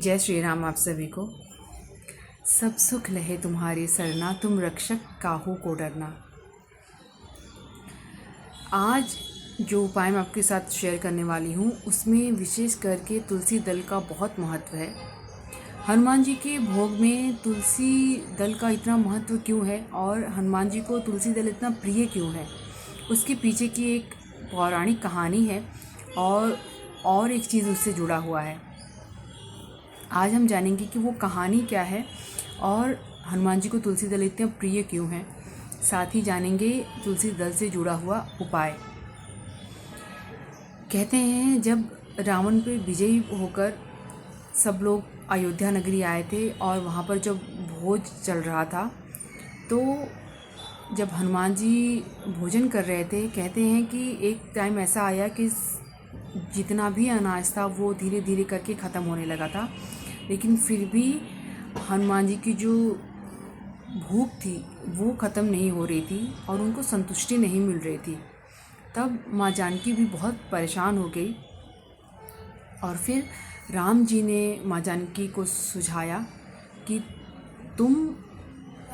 जय श्री राम आप सभी को। सब सुख लहे तुम्हारी सरना, तुम रक्षक काहू को डरना। आज जो उपाय मैं आपके साथ शेयर करने वाली हूँ उसमें विशेष करके तुलसी दल का बहुत महत्व है। हनुमान जी के भोग में तुलसी दल का इतना महत्व क्यों है और हनुमान जी को तुलसी दल इतना प्रिय क्यों है, उसके पीछे की एक पौराणिक कहानी है और एक चीज़ उससे जुड़ा हुआ है। आज हम जानेंगे कि वो कहानी क्या है और हनुमान जी को तुलसी दल इतने प्रिय क्यों है। साथ ही जानेंगे तुलसी दल से जुड़ा हुआ उपाय। कहते हैं जब रावण पे विजयी होकर सब लोग अयोध्या नगरी आए थे और वहाँ पर जब भोज चल रहा था तो जब हनुमान जी भोजन कर रहे थे, कहते हैं कि एक टाइम ऐसा आया कि जितना भी अनाज था वो धीरे धीरे करके ख़त्म होने लगा था, लेकिन फिर भी हनुमान जी की जो भूख थी वो ख़त्म नहीं हो रही थी और उनको संतुष्टि नहीं मिल रही थी। तब माँ जानकी भी बहुत परेशान हो गई और फिर राम जी ने माँ जानकी को सुझाया कि तुम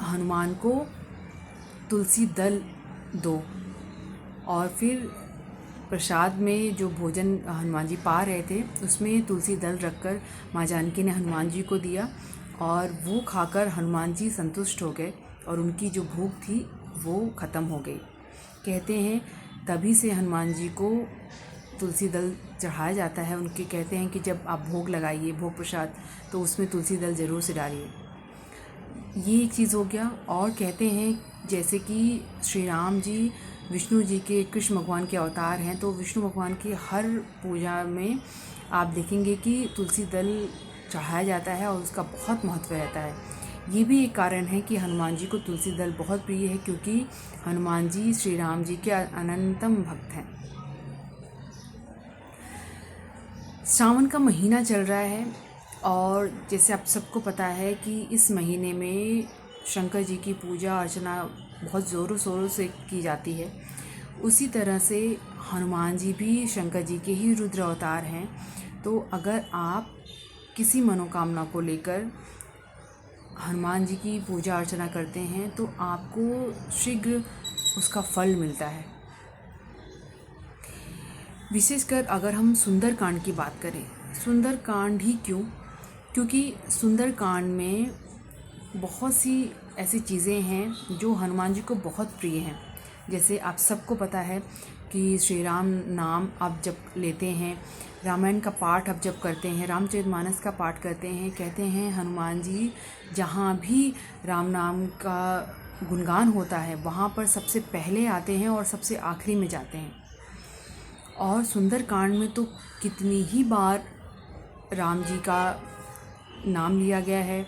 हनुमान को तुलसी दल दो। और फिर प्रसाद में जो भोजन हनुमान जी पा रहे थे उसमें तुलसी दल रखकर माँ जानकी ने हनुमान जी को दिया और वो खाकर हनुमान जी संतुष्ट हो गए और उनकी जो भूख थी वो ख़त्म हो गई। कहते हैं तभी से हनुमान जी को तुलसी दल चढ़ाया जाता है। उनके कहते हैं कि जब आप भोग लगाइए, भोग प्रसाद, तो उसमें तुलसी दल ज़रूर से डालिए। ये एक चीज़ हो गया। और कहते हैं जैसे कि श्री राम जी विष्णु जी के, कृष्ण भगवान के अवतार हैं, तो विष्णु भगवान की हर पूजा में आप देखेंगे कि तुलसी दल चढ़ाया जाता है और उसका बहुत महत्व रहता है। ये भी एक कारण है कि हनुमान जी को तुलसी दल बहुत प्रिय है, क्योंकि हनुमान जी श्री राम जी के अनंतम भक्त हैं। सावन का महीना चल रहा है और जैसे आप सबको पता है कि इस महीने में शंकर जी की पूजा अर्चना बहुत ज़ोरों शोरों से की जाती है। उसी तरह से हनुमान जी भी शंकर जी के ही रुद्र अवतार हैं। तो अगर आप किसी मनोकामना को लेकर हनुमान जी की पूजा अर्चना करते हैं तो आपको शीघ्र उसका फल मिलता है। विशेषकर अगर हम सुंदरकांड की बात करें, सुंदरकांड ही क्यों, क्योंकि सुंदरकांड में बहुत सी ऐसी चीज़ें हैं जो हनुमान जी को बहुत प्रिय हैं। जैसे आप सबको पता है कि श्री राम नाम आप जब लेते हैं, रामायण का पाठ आप जब करते हैं, रामचरितमानस का पाठ करते हैं, कहते हैं हनुमान जी जहाँ भी राम नाम का गुणगान होता है वहाँ पर सबसे पहले आते हैं और सबसे आखिरी में जाते हैं। और सुंदरकांड में तो कितनी ही बार राम जी का नाम लिया गया है।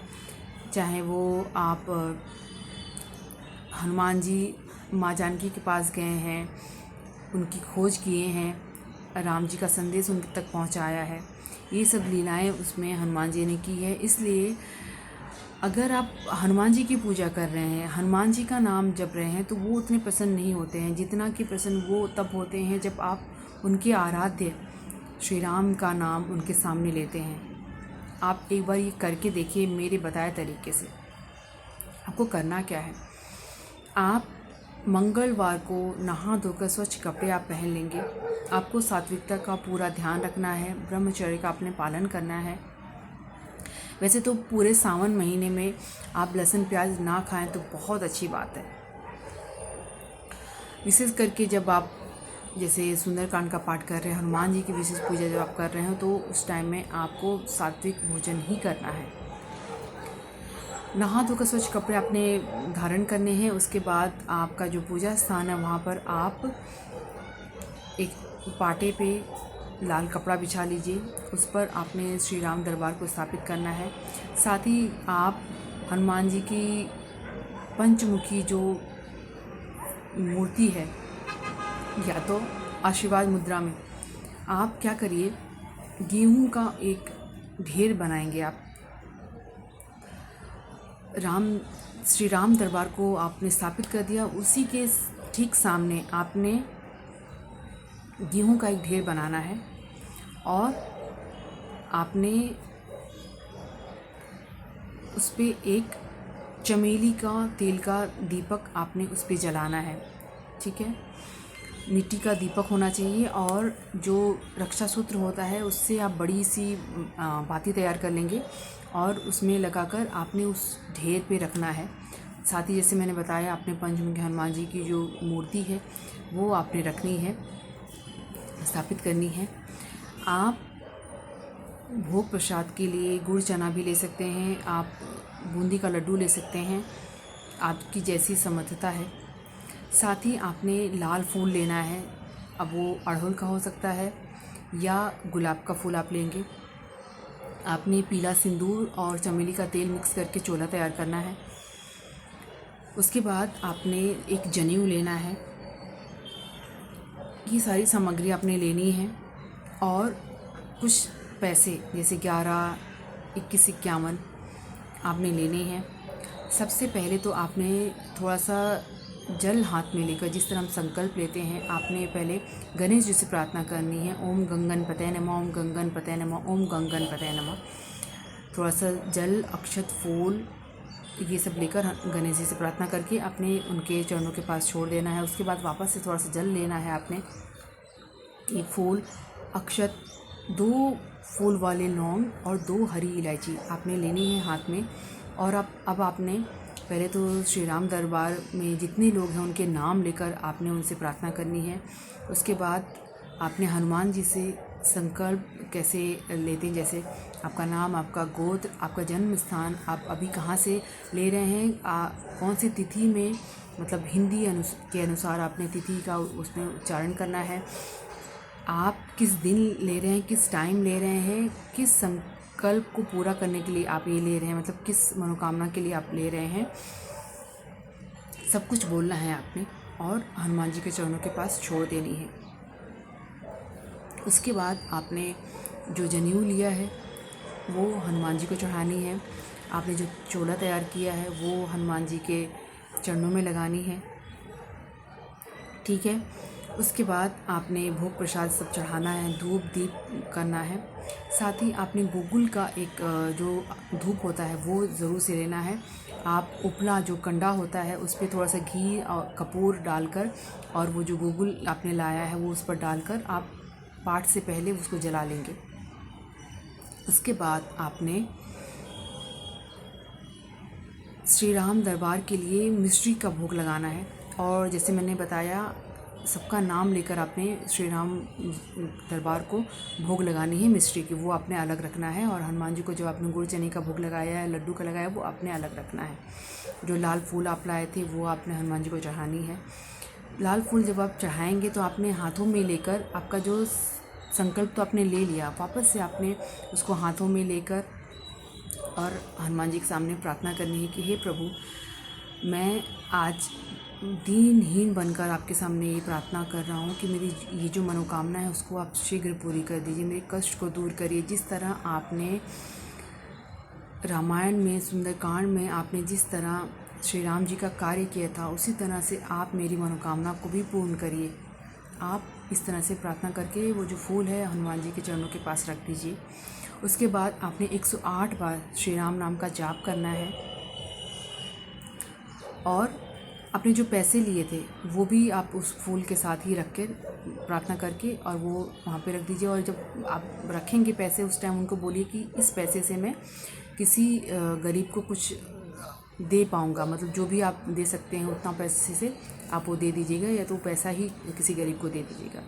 चाहे वो आप हनुमान जी माँ जानकी के पास गए हैं, उनकी खोज किए हैं, राम जी का संदेश उन तक पहुंचाया है, ये सब लीलाएं उसमें हनुमान जी ने की है। इसलिए अगर आप हनुमान जी की पूजा कर रहे हैं, हनुमान जी का नाम जप रहे हैं, तो वो उतने प्रसन्न नहीं होते हैं जितना कि प्रसन्न वो तब होते हैं जब आप उनके आराध्य श्री राम का नाम उनके सामने लेते हैं। आप एक बार ये करके देखिए मेरे बताए तरीके से। आपको करना क्या है, आप मंगलवार को नहा धोकर स्वच्छ कपड़े आप पहन लेंगे। आपको सात्विकता का पूरा ध्यान रखना है, ब्रह्मचर्य का अपने पालन करना है। वैसे तो पूरे सावन महीने में आप लहसुन प्याज ना खाएं तो बहुत अच्छी बात है। विशेष करके जब आप जैसे सुंदरकांड का पाठ कर रहे हैं, हनुमान जी की विशेष पूजा जब आप कर रहे हो, तो उस टाइम में आपको सात्विक भोजन ही करना है। नहा धोकर स्वच्छ कपड़े आपने धारण करने हैं। उसके बाद आपका जो पूजा स्थान है वहाँ पर आप एक पाटे पे लाल कपड़ा बिछा लीजिए। उस पर आपने श्री राम दरबार को स्थापित करना है। साथ ही आप हनुमान जी की पंचमुखी जो मूर्ति है, या तो आशीर्वाद मुद्रा में, आप क्या करिए, गेहूं का एक ढेर बनाएंगे। आप श्री राम दरबार को आपने स्थापित कर दिया, उसी के ठीक सामने आपने गेहूं का एक ढेर बनाना है और आपने उस पर एक चमेली का तेल का दीपक आपने उस पर जलाना है। ठीक है, मिट्टी का दीपक होना चाहिए। और जो रक्षा सूत्र होता है उससे आप बड़ी सी बाती तैयार कर लेंगे और उसमें लगाकर आपने उस ढेर पे रखना है। साथ ही जैसे मैंने बताया, आपने पंचमुखी हनुमान जी की जो मूर्ति है वो आपने रखनी है, स्थापित करनी है। आप भोग प्रसाद के लिए गुड़ चना भी ले सकते हैं, आप बूंदी का लड्डू ले सकते हैं, आपकी जैसी समर्थता है। साथ ही आपने लाल फूल लेना है, अब वो अड़हुल का हो सकता है या गुलाब का फूल आप लेंगे। आपने पीला सिंदूर और चमेली का तेल मिक्स करके चोला तैयार करना है। उसके बाद आपने एक जनेऊ लेना है। ये सारी सामग्री आपने लेनी है और कुछ पैसे जैसे 11, 21, 51 आपने लेने हैं। सबसे पहले तो आपने थोड़ा सा जल हाथ में लेकर, जिस तरह हम संकल्प लेते हैं, आपने पहले गणेश जी से प्रार्थना करनी है। ओम गंगणपतये नमः, ओम गंगणपतये नमः, ओम गंगणपतये नमः। थोड़ा सा जल, अक्षत, फूल ये सब लेकर गणेश जी से प्रार्थना करके अपने उनके चरणों के पास छोड़ देना है। उसके बाद वापस से थोड़ा सा जल लेना है आपने। एक फूल, अक्षत, 2 फूल वाले लौंग और 2 हरी इलायची आपने लेनी है हाथ में। और अब आपने पहले तो श्री राम दरबार में जितने लोग हैं उनके नाम लेकर आपने उनसे प्रार्थना करनी है। उसके बाद आपने हनुमान जी से संकल्प कैसे लेते हैं, जैसे आपका नाम, आपका गोत्र, आपका जन्म स्थान, आप अभी कहाँ से ले रहे हैं, कौन सी तिथि में, मतलब हिंदी के अनुसार आपने तिथि का उसमें उच्चारण करना है। आप किस दिन ले रहे हैं, किस टाइम ले रहे हैं, किस संकल्प को पूरा करने के लिए आप ये ले रहे हैं, मतलब किस मनोकामना के लिए आप ले रहे हैं, सब कुछ बोलना है आपने और हनुमान जी के चरणों के पास छोड़ देनी है। उसके बाद आपने जो जनेऊ लिया है वो हनुमान जी को चढ़ानी है। आपने जो चोला तैयार किया है वो हनुमान जी के चरणों में लगानी है। ठीक है, उसके बाद आपने भोग प्रसाद सब चढ़ाना है, धूप दीप करना है। साथ ही आपने गूगल का एक जो धूप होता है वो ज़रूर से लेना है। आप उपला जो कंडा होता है उस पर थोड़ा सा घी और कपूर डालकर और वो जो गूगल आपने लाया है वो उस पर डालकर आप पाठ से पहले उसको जला लेंगे। उसके बाद आपने श्री राम दरबार के लिए मिश्री का भोग लगाना है। और जैसे मैंने बताया, सबका नाम लेकर आपने श्री राम दरबार को भोग लगानी है मिश्री की, वो आपने अलग रखना है। और हनुमान जी को जो आपने गुड़ चने का भोग लगाया है, लड्डू का लगाया है, वो आपने अलग रखना है। जो लाल फूल आप लाए थे वो आपने हनुमान जी को चढ़ानी है। लाल फूल जब आप चढ़ाएंगे तो आपने हाथों में लेकर, आपका जो संकल्प तो आपने ले लिया, वापस से आपने उसको हाथों में लेकर और हनुमान जी के सामने प्रार्थना करनी है कि हे प्रभु, मैं आज दीनहीन बनकर आपके सामने ये प्रार्थना कर रहा हूँ कि मेरी ये जो मनोकामना है उसको आप शीघ्र पूरी कर दीजिए, मेरे कष्ट को दूर करिए। जिस तरह आपने रामायण में, सुंदरकांड में आपने जिस तरह श्री राम जी का कार्य किया था, उसी तरह से आप मेरी मनोकामना को भी पूर्ण करिए। आप इस तरह से प्रार्थना करके वो जो फूल है हनुमान जी के चरणों के पास रख दीजिए। उसके बाद आपने 108 बार श्री राम नाम का जाप करना है। और आपने जो पैसे लिए थे वो भी आप उस फूल के साथ ही रख के प्रार्थना करके और वो वहाँ पे रख दीजिए। और जब आप रखेंगे पैसे, उस टाइम उनको बोलिए कि इस पैसे से मैं किसी गरीब को कुछ दे पाऊँगा, मतलब जो भी आप दे सकते हैं उतना पैसे से आप वो दे दीजिएगा, या तो पैसा ही किसी गरीब को दे दीजिएगा।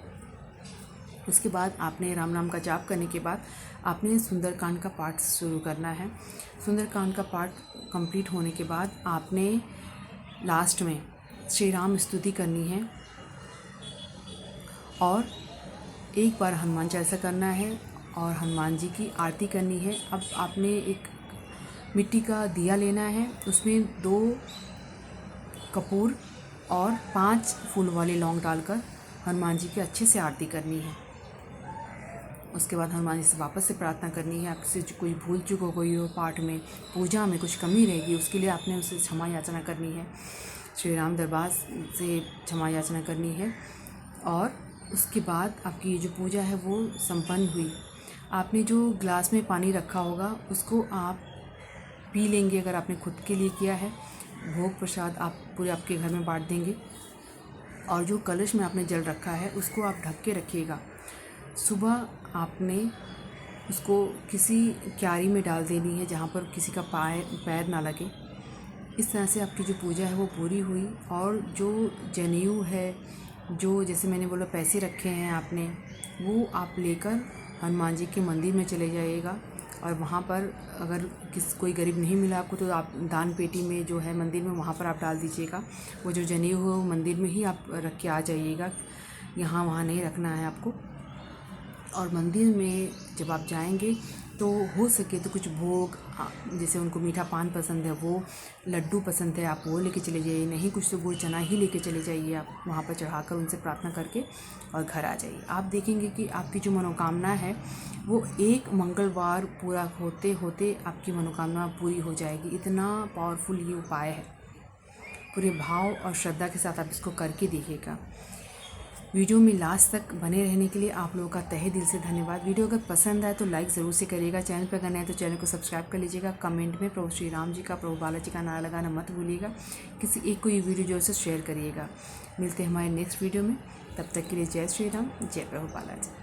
उसके बाद आपने राम नाम का जाप करने के बाद आपने सुंदरकांड का पाठ शुरू करना है। सुंदरकांड का पाठ कंप्लीट होने के बाद आपने लास्ट में श्री राम स्तुति करनी है और एक बार हनुमान चालीसा करना है और हनुमान जी की आरती करनी है। अब आपने एक मिट्टी का दिया लेना है, उसमें 2 कपूर और 5 फूल वाले लौंग डालकर हनुमान जी की अच्छे से आरती करनी है। उसके बाद हनुमान जी से वापस से प्रार्थना करनी है। आपसे जो कोई भूल चूक हो गई हो, पाठ में, पूजा में कुछ कमी रहेगी, उसके लिए आपने उससे क्षमा याचना करनी है, श्री राम दरबार से क्षमा याचना करनी है। और उसके बाद आपकी जो पूजा है वो संपन्न हुई। आपने जो ग्लास में पानी रखा होगा उसको आप पी लेंगे। अगर आपने खुद के लिए किया है, भोग प्रसाद आप पूरे आपके घर में बांट देंगे। और जो कलश में आपने जल रखा है उसको आप ढक के रखिएगा। सुबह आपने उसको किसी क्यारी में डाल देनी है जहाँ पर किसी का पैर ना लगे। इस तरह से आपकी जो पूजा है वो पूरी हुई। और जो जनेऊ है, जो जैसे मैंने बोला पैसे रखे हैं आपने, वो आप लेकर हनुमान जी के मंदिर में चले जाइएगा। और वहाँ पर अगर कोई गरीब नहीं मिला आपको तो आप दान पेटी में जो है मंदिर में, वहाँ पर आप डाल दीजिएगा। वो जो जनेऊ हो वो मंदिर में ही आप रख के आ जाइएगा, यहाँ वहाँ नहीं रखना है आपको। और मंदिर में जब आप जाएंगे तो हो सके तो कुछ भोग, जैसे उनको मीठा पान पसंद है, वो लड्डू पसंद है, आप वो लेके चले जाइए। नहीं कुछ तो गुड़ चना ही लेके चले जाइए आप, वहाँ पर चढ़ाकर उनसे प्रार्थना करके और घर आ जाइए। आप देखेंगे कि आपकी जो मनोकामना है वो एक मंगलवार पूरा होते होते आपकी मनोकामना पूरी हो जाएगी। इतना पावरफुल ये उपाय है। पूरे भाव और श्रद्धा के साथ आप इसको करके देखिएगा। वीडियो में लास्ट तक बने रहने के लिए आप लोगों का तहे दिल से धन्यवाद। वीडियो अगर पसंद आए तो लाइक ज़रूर से करिएगा। चैनल पर अगर नए तो चैनल को सब्सक्राइब कर लीजिएगा। कमेंट में प्रभु श्री राम जी का, प्रभु बालाजी का नारा लगाना मत भूलिएगा। किसी एक को ये वीडियो जो है शेयर करिएगा। मिलते हैं हमारे नेक्स्ट वीडियो में, तब तक के लिए जय श्री राम, जय प्रभु बालाजी।